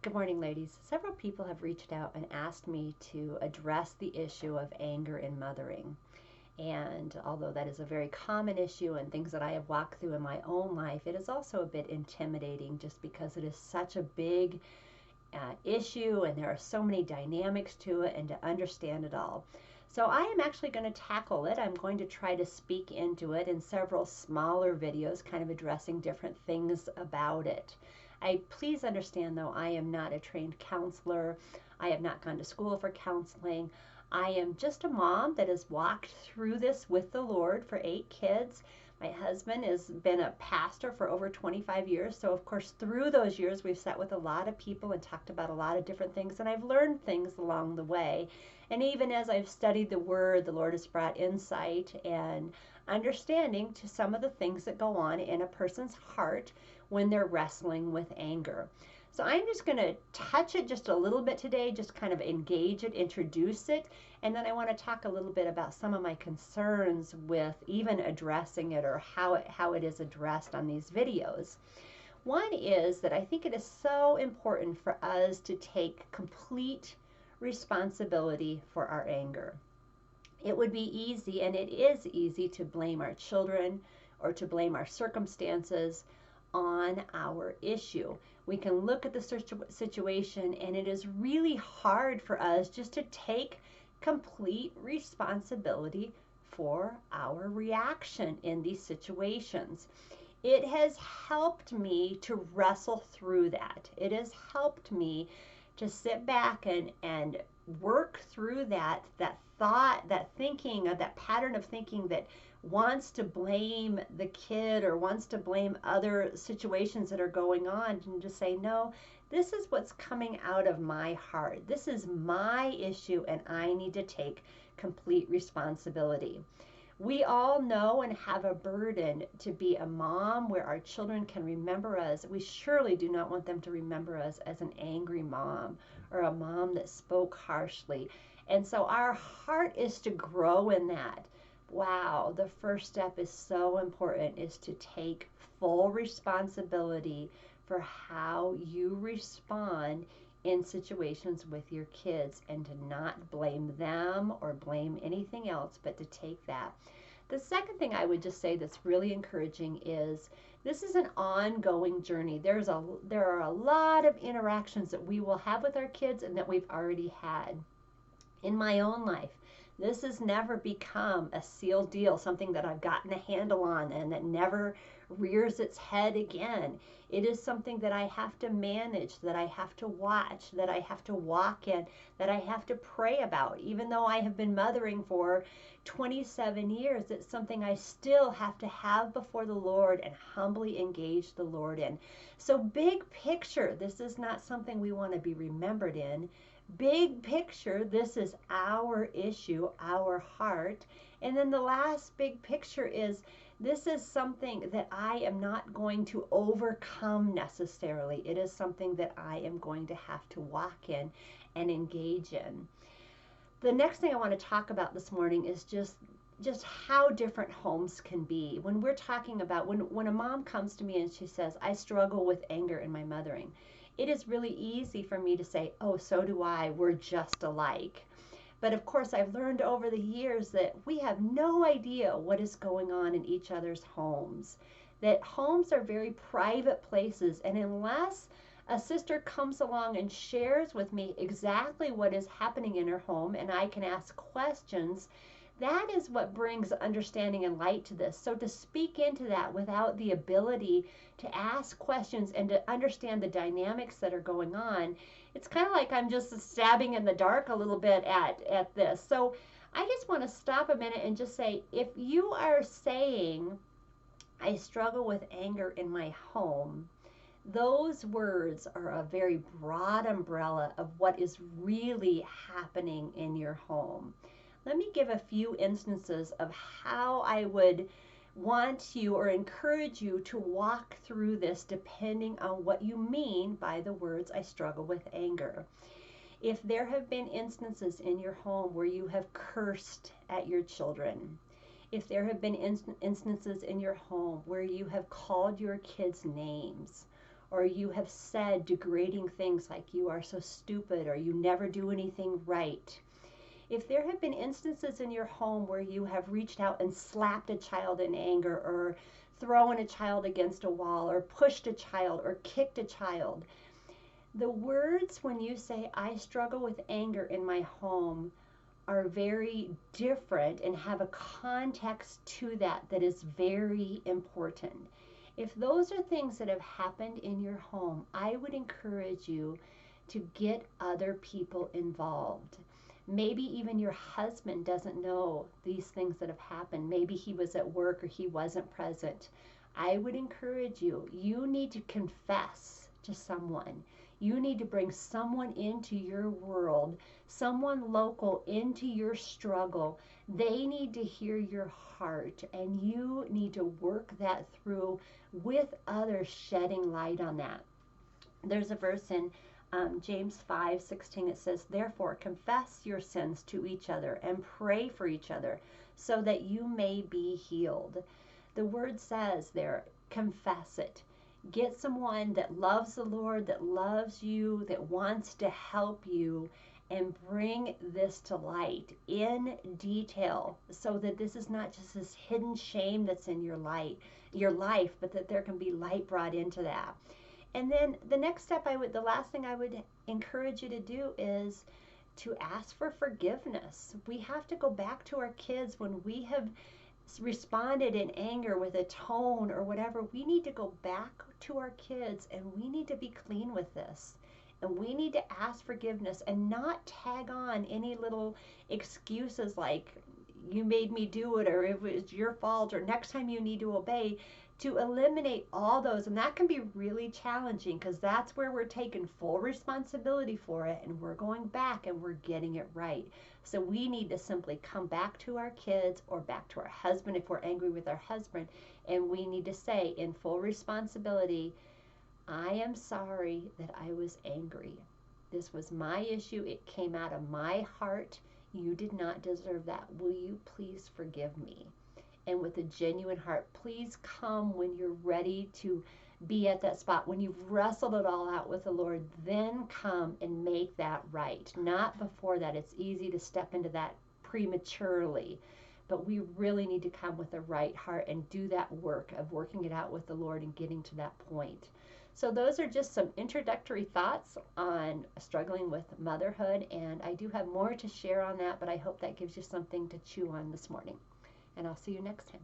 Good morning, ladies. Several people have reached out and asked me to address the issue of anger in mothering. And although that is a very common issue and things that I have walked through in my own life, it is also a bit intimidating just because it is such a big issue and there are so many dynamics to it and to understand it all. So I am actually going to tackle it. I'm going to try to speak into it in several smaller videos, kind of addressing different things about it. Please understand though, I am not a trained counselor. I have not gone to school for counseling. I am just a mom that has walked through this with the Lord for 8 kids. My husband has been a pastor for over 25 years. So, of course, through those years, we've sat with a lot of people and talked about a lot of different things. And I've learned things along the way. And even as I've studied the Word, the Lord has brought insight and understanding to some of the things that go on in a person's heart when they're wrestling with anger. So I'm just going to touch it just a little bit today, just kind of engage it, introduce it, and then I want to talk a little bit about some of my concerns with even addressing it or how it is addressed on these videos. One is that I think it is so important for us to take complete responsibility for our anger. It would be easy, and it is easy, to blame our children or to blame our circumstances on our issue. We can look at the situation, and it is really hard for us just to take complete responsibility for our reaction in these situations. It has helped me to wrestle through that. It has helped me to sit back and work through that thought, that thinking, that pattern of thinking that wants to blame the kid or wants to blame other situations that are going on, and just say, no, this is what's coming out of my heart. This is my issue, and I need to take complete responsibility. We all know and have a burden to be a mom where our children can remember us. We surely do not want them to remember us as an angry mom or a mom that spoke harshly. And so our heart is to grow in that. Wow, the first step is so important, is to take full responsibility for how you respond in situations with your kids, and to not blame them or blame anything else, but to take that. The second thing I would just say that's really encouraging is this is an ongoing journey. There are a lot of interactions that we will have with our kids and that we've already had. In my own life, this has never become a sealed deal, something that I've gotten a handle on and that never rears its head again. It is something that I have to manage, that I have to watch, that I have to walk in, that I have to pray about. Even though I have been mothering for 27 years, it's something I still have to have before the Lord and humbly engage the Lord in. So big picture, this is not something we want to be remembered in. Big picture, this is our issue, our heart. And then the last big picture is this is something that I am not going to overcome necessarily. It is something that I am going to have to walk in and engage in. The next thing I want to talk about this morning is just how different homes can be. When we're talking about when a mom comes to me and she says, I struggle with anger in my mothering, it is really easy for me to say, oh, so do I, we're just alike. But of course, I've learned over the years that we have no idea what is going on in each other's homes. That homes are very private places, and unless a sister comes along and shares with me exactly what is happening in her home and I can ask questions, that is what brings understanding and light to this. So to speak into that without the ability to ask questions and to understand the dynamics that are going on, it's kind of like I'm just stabbing in the dark a little bit at this. So I just want to stop a minute and just say, if you are saying, I struggle with anger in my home, those words are a very broad umbrella of what is really happening in your home. Let me give a few instances of how I would want you or encourage you to walk through this depending on what you mean by the words, I struggle with anger. If there have been instances in your home where you have cursed at your children, if there have been instances in your home where you have called your kids names, or you have said degrading things like you are so stupid or you never do anything right. If there have been instances in your home where you have reached out and slapped a child in anger, or thrown a child against a wall, or pushed a child, or kicked a child, the words when you say, I struggle with anger in my home, are very different and have a context to that that is very important. If those are things that have happened in your home, I would encourage you to get other people involved. Maybe even your husband doesn't know these things that have happened. Maybe he was at work or he wasn't present. I would encourage you, you need to confess to someone. You need to bring someone into your world, someone local into your struggle. They need to hear your heart, and you need to work that through with others shedding light on that. There's a verse in James 5:16. It says, therefore, confess your sins to each other and pray for each other so that you may be healed. The word says there, confess it. Get someone that loves the Lord, that loves you, that wants to help you, and bring this to light in detail so that this is not just this hidden shame that's in your life, but that there can be light brought into that. And then the next step the last thing I would encourage you to do is to ask for forgiveness. We have to go back to our kids when we have responded in anger with a tone or whatever. We need to go back to our kids and we need to be clean with this. And we need to ask forgiveness and not tag on any little excuses like you made me do it, or it was your fault, or next time you need to obey. To eliminate all those, and that can be really challenging because that's where we're taking full responsibility for it and we're going back and we're getting it right. So we need to simply come back to our kids or back to our husband if we're angry with our husband, and we need to say in full responsibility, I am sorry that I was angry. This was my issue. It came out of my heart. You did not deserve that. Will you please forgive me? And with a genuine heart, please come when you're ready to be at that spot. When you've wrestled it all out with the Lord, then come and make that right. Not before that. It's easy to step into that prematurely. But we really need to come with a right heart and do that work of working it out with the Lord and getting to that point. So those are just some introductory thoughts on struggling with motherhood. And I do have more to share on that, but I hope that gives you something to chew on this morning. And I'll see you next time.